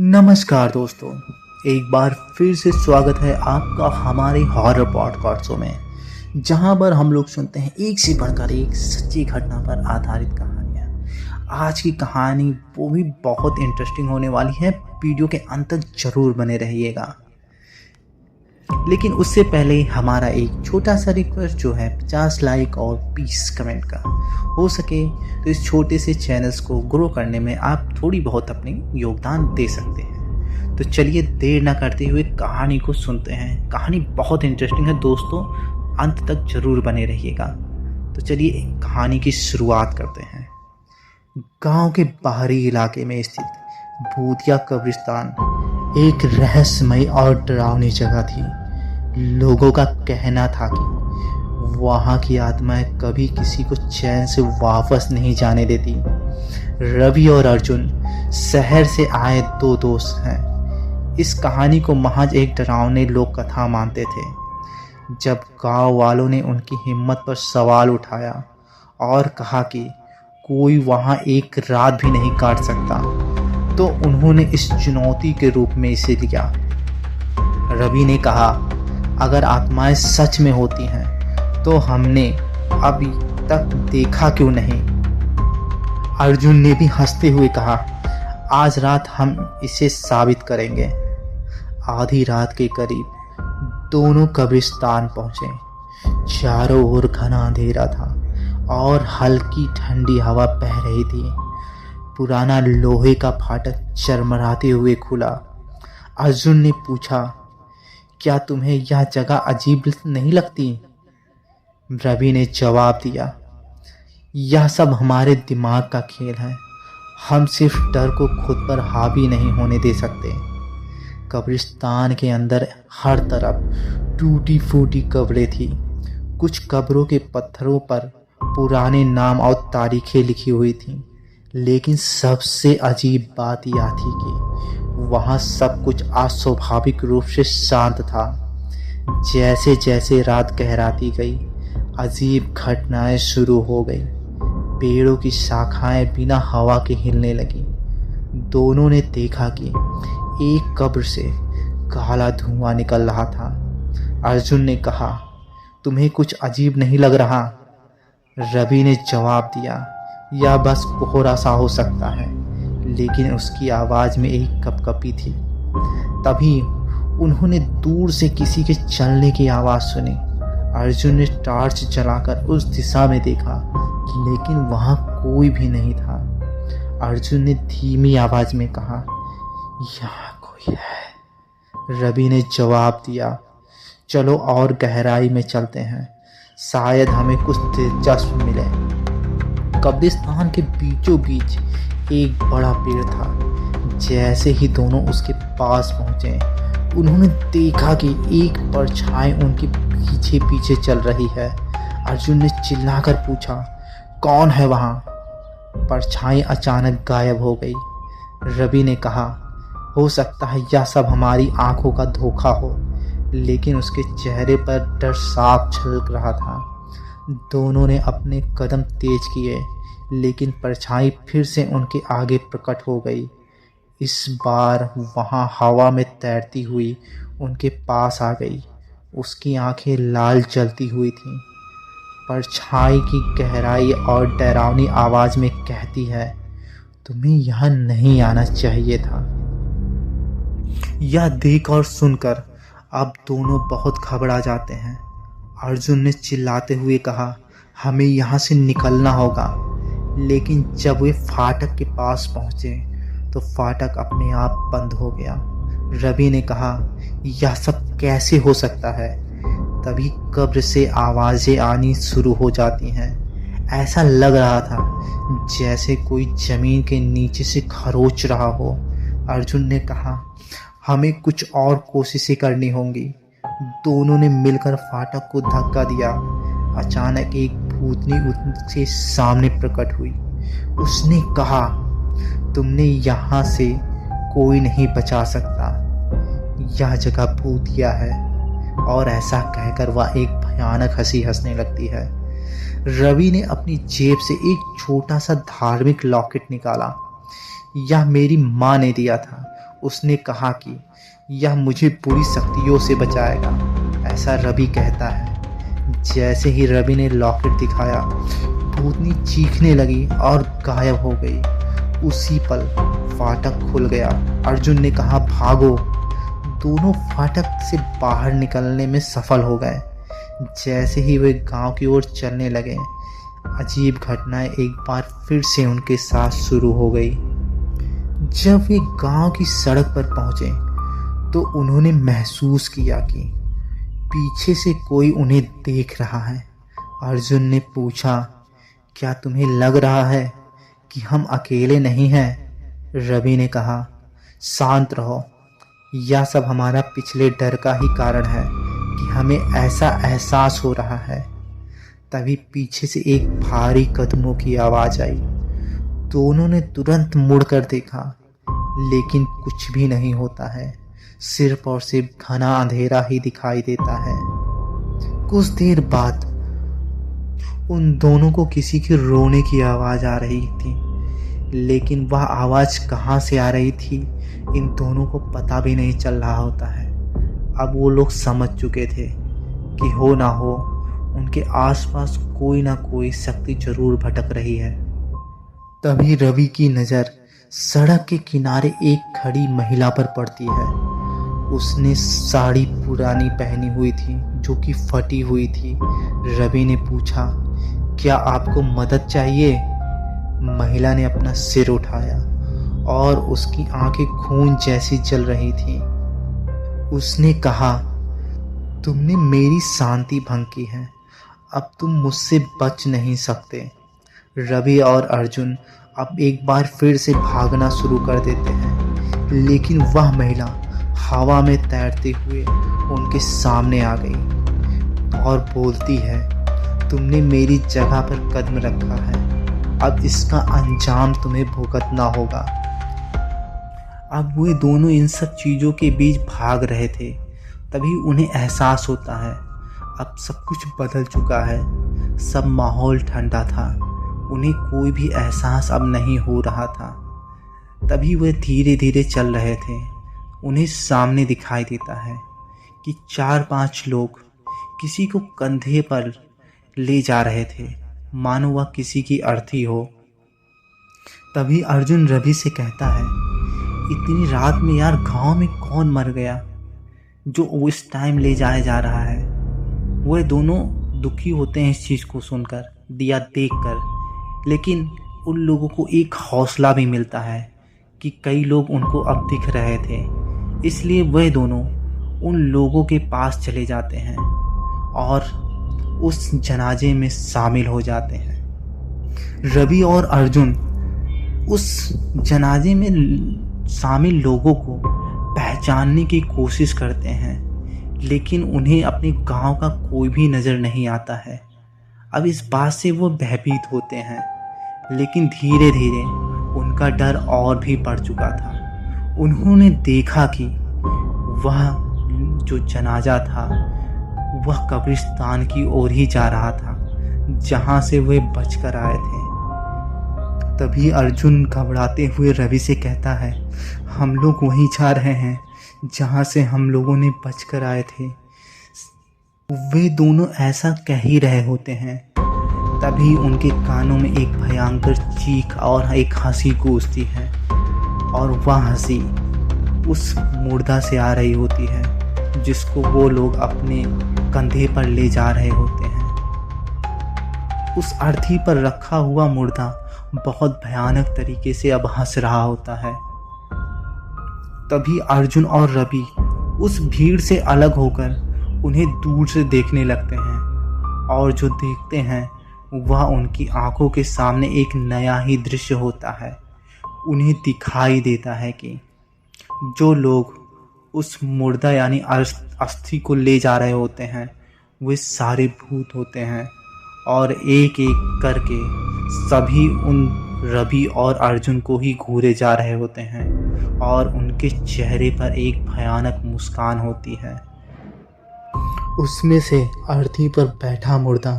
नमस्कार दोस्तों, एक बार फिर से स्वागत है आपका हमारे हॉरर पॉडकास्टों में, जहां पर हम लोग सुनते हैं एक से बढ़कर एक सच्ची घटना पर आधारित कहानियां। आज की कहानी वो भी बहुत इंटरेस्टिंग होने वाली है। वीडियो के अंत तक जरूर बने रहिएगा। लेकिन उससे पहले हमारा एक छोटा सा रिक्वेस्ट जो है 50 लाइक और 20 कमेंट का। हो सके तो इस छोटे से चैनल्स को ग्रो करने में आप थोड़ी बहुत अपनी योगदान दे सकते हैं। तो चलिए देर ना करते हुए कहानी को सुनते हैं। कहानी बहुत इंटरेस्टिंग है दोस्तों, अंत तक जरूर बने रहिएगा। तो चलिए कहानी की शुरुआत करते हैं। गांव के बाहरी इलाके में स्थित भूतिया कब्रिस्तान एक रहस्यमयी और डरावनी जगह थी। लोगों का कहना था कि वहाँ की आत्माएं कभी किसी को चैन से वापस नहीं जाने देती। रवि और अर्जुन शहर से आए दो दोस्त हैं। इस कहानी को महज एक डरावनी लोक कथा मानते थे। जब गांव वालों ने उनकी हिम्मत पर सवाल उठाया और कहा कि कोई वहाँ एक रात भी नहीं काट सकता, तो उन्होंने इस चुनौती के रूप में इसे लिया। रवि ने कहा, अगर आत्माएं सच में होती हैं तो हमने अभी तक देखा क्यों नहीं। अर्जुन ने भी हंसते हुए कहा, आज रात हम इसे साबित करेंगे। आधी रात के करीब दोनों कब्रिस्तान पहुंचे। चारों ओर घना अंधेरा था और हल्की ठंडी हवा बह रही थी। पुराना लोहे का फाटक चरमराते हुए खुला। अर्जुन ने पूछा, क्या तुम्हें यह जगह अजीब नहीं लगती? रवि ने जवाब दिया, यह सब हमारे दिमाग का खेल है। हम सिर्फ डर को खुद पर हावी नहीं होने दे सकते। कब्रिस्तान के अंदर हर तरफ टूटी फूटी कब्रें थी। कुछ कब्रों के पत्थरों पर पुराने नाम और तारीखें लिखी हुई थीं। लेकिन सबसे अजीब बात यह थी कि वहाँ सब कुछ अस्वाभाविक रूप से शांत था। जैसे जैसे रात गहराती गई, अजीब घटनाएं शुरू हो गई। पेड़ों की शाखाएं बिना हवा के हिलने लगी। दोनों ने देखा कि एक कब्र से काला धुआं निकल रहा था। अर्जुन ने कहा, तुम्हें कुछ अजीब नहीं लग रहा? रवि ने जवाब दिया, यह बस कोहरा सा हो सकता है। लेकिन उसकी आवाज़ में एक कपकपी थी। तभी उन्होंने दूर से किसी के चलने की आवाज़ सुनी। अर्जुन ने टॉर्च जलाकर उस दिशा में देखा, लेकिन वहाँ कोई भी नहीं था। अर्जुन ने धीमी आवाज़ में कहा, यहाँ कोई है। रवि ने जवाब दिया, चलो और गहराई में चलते हैं, शायद हमें कुछ दिलचस्प मिले। कब्रिस्तान के बीचों बीच एक बड़ा पेड़ था। जैसे ही दोनों उसके पास पहुंचे, उन्होंने देखा कि एक परछाई उनके पीछे पीछे चल रही है। अर्जुन ने चिल्लाकर पूछा, कौन है वहाँ? परछाई अचानक गायब हो गई। रवि ने कहा, हो सकता है यह सब हमारी आंखों का धोखा हो। लेकिन उसके चेहरे पर डर साफ झलक रहा था। दोनों ने अपने कदम तेज किए, लेकिन परछाई फिर से उनके आगे प्रकट हो गई। इस बार वहाँ हवा में तैरती हुई उनके पास आ गई। उसकी आंखें लाल जलती हुई थीं। परछाई की गहराई और डरावनी आवाज़ में कहती है, तुम्हें यहाँ नहीं आना चाहिए था। यह देख और सुनकर अब दोनों बहुत घबरा जाते हैं। अर्जुन ने चिल्लाते हुए कहा, हमें यहाँ से निकलना होगा। लेकिन जब वे फाटक के पास पहुँचे तो फाटक अपने आप बंद हो गया। रवि ने कहा, यह सब कैसे हो सकता है? तभी कब्र से आवाज़ें आनी शुरू हो जाती हैं। ऐसा लग रहा था जैसे कोई ज़मीन के नीचे से खरोच रहा हो। अर्जुन ने कहा, हमें कुछ और कोशिशें करनी होंगी। दोनों ने मिलकर फाटक को धक्का दिया। अचानक एक भूतनी उनके सामने प्रकट हुई। उसने कहा, तुमने यहाँ से कोई नहीं बचा सकता। यह जगह भूतिया है। और ऐसा कहकर वह एक भयानक हंसी हंसने लगती है। रवि ने अपनी जेब से एक छोटा सा धार्मिक लॉकेट निकाला। यह मेरी माँ ने दिया था। उसने कहा कि यह मुझे बुरी शक्तियों से बचाएगा, ऐसा रवि कहता है। जैसे ही रवि ने लॉकेट दिखाया, भूतनी चीखने लगी और गायब हो गई। उसी पल फाटक खुल गया। अर्जुन ने कहा भागो। दोनों फाटक से बाहर निकलने में सफल हो गए। जैसे ही वे गांव की ओर चलने लगे, अजीब घटनाएं एक बार फिर से उनके साथ शुरू हो गई। जब वे गांव की सड़क पर पहुंचे तो उन्होंने महसूस किया कि पीछे से कोई उन्हें देख रहा है। अर्जुन ने पूछा, क्या तुम्हें लग रहा है कि हम अकेले नहीं हैं? रवि ने कहा, शांत रहो, यह सब हमारा पिछले डर का ही कारण है कि हमें ऐसा एहसास हो रहा है। तभी पीछे से एक भारी कदमों की आवाज आई। दोनों ने तुरंत मुड़कर देखा, लेकिन कुछ भी नहीं होता है। सिर्फ और सिर्फ घना अंधेरा ही दिखाई देता है। कुछ देर बाद उन दोनों को किसी के रोने की आवाज आ रही थी, लेकिन वह आवाज कहाँ से आ रही थी इन दोनों को पता भी नहीं चल रहा होता है। अब वो लोग समझ चुके थे कि हो ना हो उनके आसपास कोई ना कोई शक्ति जरूर भटक रही है। तभी रवि की नज़र सड़क के किनारे एक खड़ी महिला पर पड़ती है। उसने साड़ी पुरानी पहनी हुई थी जो कि फटी हुई थी। रवि ने पूछा, क्या आपको मदद चाहिए? महिला ने अपना सिर उठाया और उसकी आंखें खून जैसी जल रही थी। उसने कहा, तुमने मेरी शांति भंग की है, अब तुम मुझसे बच नहीं सकते। रवि और अर्जुन अब एक बार फिर से भागना शुरू कर देते हैं, लेकिन वह महिला हवा में तैरते हुए उनके सामने आ गई और बोलती है, तुमने मेरी जगह पर कदम रखा है, अब इसका अंजाम तुम्हें भुगतना होगा। अब वे दोनों इन सब चीज़ों के बीच भाग रहे थे। तभी उन्हें एहसास होता है अब सब कुछ बदल चुका है। सब माहौल ठंडा था, उन्हें कोई भी एहसास अब नहीं हो रहा था। तभी वे धीरे धीरे चल रहे थे। उन्हें सामने दिखाई देता है कि 4-5 लोग किसी को कंधे पर ले जा रहे थे, मानो वह किसी की अर्थी हो। तभी अर्जुन रवि से कहता है, इतनी रात में यार गांव में कौन मर गया जो उस टाइम ले जाया जा रहा है? वह दोनों दुखी होते हैं इस चीज़ को सुनकर, दिया देखकर, लेकिन उन लोगों को एक हौसला भी मिलता है कि कई लोग उनको अब दिख रहे थे। इसलिए वह दोनों उन लोगों के पास चले जाते हैं और उस जनाजे में शामिल हो जाते हैं। रवि और अर्जुन उस जनाजे में शामिल लोगों को पहचानने की कोशिश करते हैं, लेकिन उन्हें अपने गांव का कोई भी नज़र नहीं आता है। अब इस बात से वो भयभीत होते हैं, लेकिन धीरे धीरे उनका डर और भी बढ़ चुका था। उन्होंने देखा कि वह जो जनाजा था वह कब्रिस्तान की ओर ही जा रहा था, जहां से वे बचकर आए थे। तभी अर्जुन घबराते हुए रवि से कहता है, हम लोग वहीं जा रहे हैं जहां से हम लोगों ने बचकर आए थे। वे दोनों ऐसा कह ही रहे होते हैं, तभी उनके कानों में एक भयंकर चीख और एक हंसी गूंजती है, और वह हंसी उस मुर्दा से आ रही होती है जिसको वो लोग अपने कंधे पर ले जा रहे होते हैं। उस अर्थी पर रखा हुआ मुर्दा बहुत भयानक तरीके से अब हंस रहा होता है। तभी अर्जुन और रवि उस भीड़ से अलग होकर उन्हें दूर से देखने लगते हैं, और जो देखते हैं वह उनकी आंखों के सामने एक नया ही दृश्य होता है। उन्हें दिखाई देता है कि जो लोग उस मुर्दा यानी अस्थि को ले जा रहे होते हैं वे सारे भूत होते हैं, और एक एक करके सभी उन रवि और अर्जुन को ही घूरे जा रहे होते हैं, और उनके चेहरे पर एक भयानक मुस्कान होती है। उसमें से अर्थी पर बैठा मुर्दा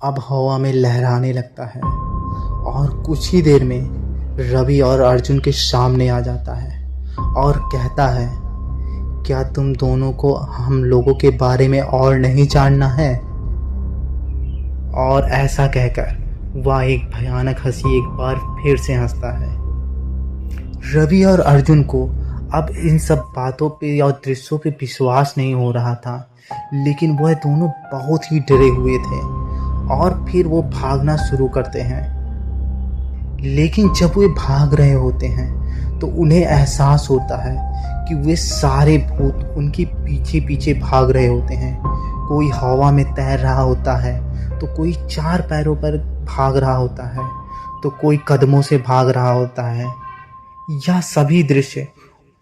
अब हवा में लहराने लगता है, और कुछ ही देर में रवि और अर्जुन के सामने आ जाता है, और कहता है, क्या तुम दोनों को हम लोगों के बारे में और नहीं जानना है? और ऐसा कहकर वह एक भयानक हंसी एक बार फिर से हंसता है। रवि और अर्जुन को अब इन सब बातों पे और दृश्यों पे विश्वास नहीं हो रहा था, लेकिन वह दोनों बहुत ही डरे हुए थे और फिर वो भागना शुरू करते हैं। लेकिन जब वे भाग रहे होते हैं तो उन्हें एहसास होता है कि वे सारे भूत उनके पीछे पीछे भाग रहे होते हैं। कोई हवा में तैर रहा होता है, तो कोई चार पैरों पर भाग रहा होता है, तो कोई कदमों से भाग रहा होता है। यह सभी दृश्य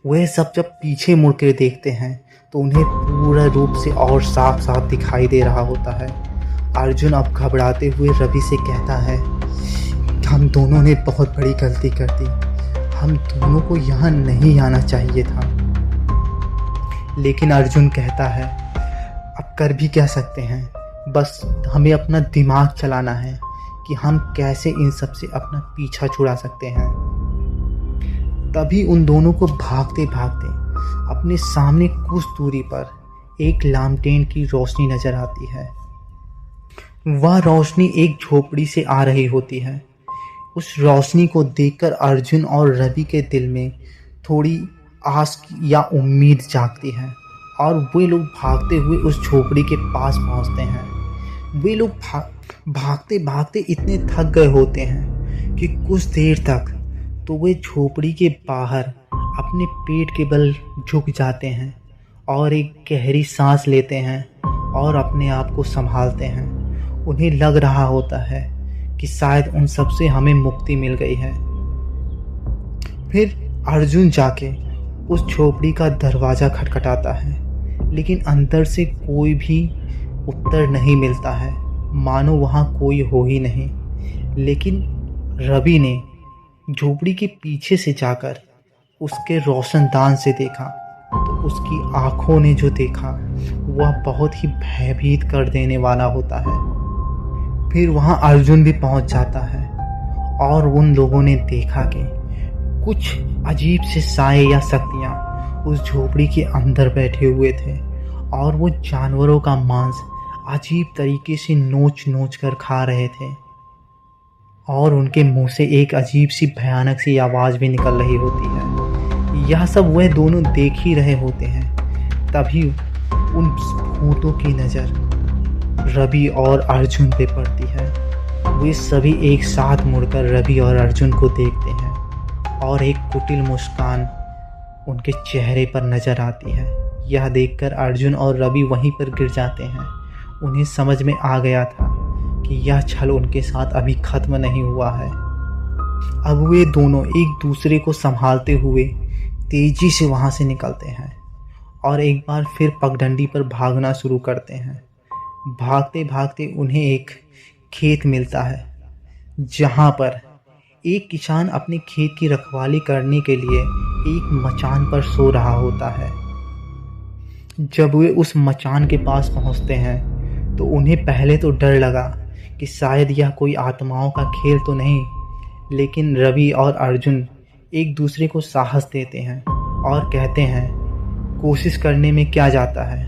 वे सब जब पीछे मुड़ कर देखते हैं तो उन्हें पूरा रूप से और साफ साफ दिखाई दे रहा होता है। अर्जुन अब घबराते हुए रवि से कहता है, हम दोनों ने बहुत बड़ी गलती कर दी, हम दोनों को यहाँ नहीं आना चाहिए था। लेकिन अर्जुन कहता है, अब कर भी क्या सकते हैं, बस हमें अपना दिमाग चलाना है कि हम कैसे इन सब से अपना पीछा छुड़ा सकते हैं। तभी उन दोनों को भागते भागते अपने सामने कुछ दूरी पर एक लालटेन की रोशनी नजर आती है। वह रोशनी एक झोपड़ी से आ रही होती है। उस रोशनी को देखकर अर्जुन और रवि के दिल में थोड़ी आस या उम्मीद जागती है और वे लोग भागते हुए उस झोपड़ी के पास पहुंचते हैं। वे लोग भागते भागते इतने थक गए होते हैं कि कुछ देर तक तो वे झोपड़ी के बाहर अपने पेट के बल झुक जाते हैं और एक गहरी सांस लेते हैं और अपने आप को संभालते हैं। उन्हें लग रहा होता है कि शायद उन सब से हमें मुक्ति मिल गई है। फिर अर्जुन जाके उस झोपड़ी का दरवाज़ा खटखटाता है, लेकिन अंदर से कोई भी उत्तर नहीं मिलता है, मानो वहाँ कोई हो ही नहीं। लेकिन रवि ने झोपड़ी के पीछे से जाकर उसके रोशनदान से देखा तो उसकी आंखों ने जो देखा वह बहुत ही भयभीत कर देने वाला होता है। फिर वहाँ अर्जुन भी पहुँच जाता है और उन लोगों ने देखा कि कुछ अजीब से साए या शक्तियाँ उस झोपड़ी के अंदर बैठे हुए थे और वो जानवरों का मांस अजीब तरीके से नोच नोच कर खा रहे थे और उनके मुंह से एक अजीब सी भयानक सी आवाज़ भी निकल रही होती है। यह सब वह दोनों देख ही रहे होते हैं। तभी उन भूतों की नज़र रवि और अर्जुन पे पड़ती है। वे सभी एक साथ मुड़कर रवि और अर्जुन को देखते हैं और एक कुटिल मुस्कान उनके चेहरे पर नज़र आती है। यह देखकर अर्जुन और रवि वहीं पर गिर जाते हैं। उन्हें समझ में आ गया था कि यह छल उनके साथ अभी ख़त्म नहीं हुआ है। अब वे दोनों एक दूसरे को संभालते हुए तेज़ी से वहाँ से निकलते हैं और एक बार फिर पगडंडी पर भागना शुरू करते हैं। भागते भागते उन्हें एक खेत मिलता है जहाँ पर एक किसान अपने खेत की रखवाली करने के लिए एक मचान पर सो रहा होता है। जब वे उस मचान के पास पहुँचते हैं तो उन्हें पहले तो डर लगा कि शायद यह कोई आत्माओं का खेल तो नहीं, लेकिन रवि और अर्जुन एक दूसरे को साहस देते हैं और कहते हैं कोशिश करने में क्या जाता है।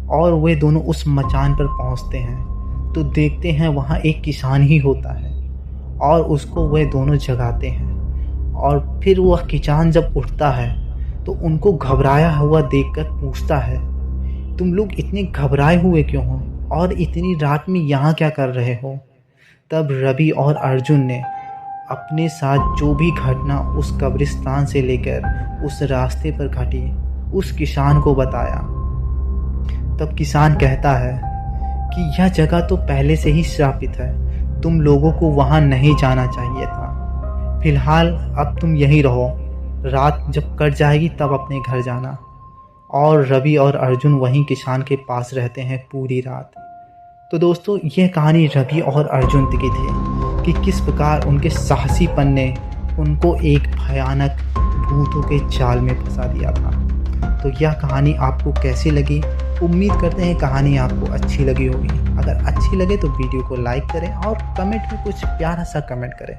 और वे दोनों उस मचान पर पहुंचते हैं तो देखते हैं वहाँ एक किसान ही होता है और उसको वे दोनों जगाते हैं। और फिर वह किसान जब उठता है तो उनको घबराया हुआ देखकर पूछता है, तुम लोग इतने घबराए हुए क्यों हो और इतनी रात में यहाँ क्या कर रहे हो? तब रवि और अर्जुन ने अपने साथ जो भी घटना उस कब्रिस्तान से लेकर उस रास्ते पर घटी उस किसान को बताया। तब किसान कहता है कि यह जगह तो पहले से ही श्रापित है, तुम लोगों को वहाँ नहीं जाना चाहिए था। फिलहाल अब तुम यहीं रहो, रात जब कट जाएगी तब अपने घर जाना। और रवि और अर्जुन वहीं किसान के पास रहते हैं पूरी रात। तो दोस्तों, यह कहानी रवि और अर्जुन की थी कि किस प्रकार उनके साहसीपन ने उनको एक भयानक भूतों के जाल में फंसा दिया था। तो यह कहानी आपको कैसी लगी? उम्मीद करते हैं कहानी आपको अच्छी लगी होगी। अगर अच्छी लगे तो वीडियो को लाइक करें और कमेंट में कुछ प्यारा सा कमेंट करें।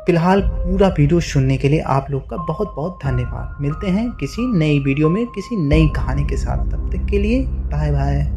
फिलहाल पूरा वीडियो सुनने के लिए आप लोग का बहुत बहुत धन्यवाद। मिलते हैं किसी नई वीडियो में किसी नई कहानी के साथ, तब तक के लिए बाय बाय।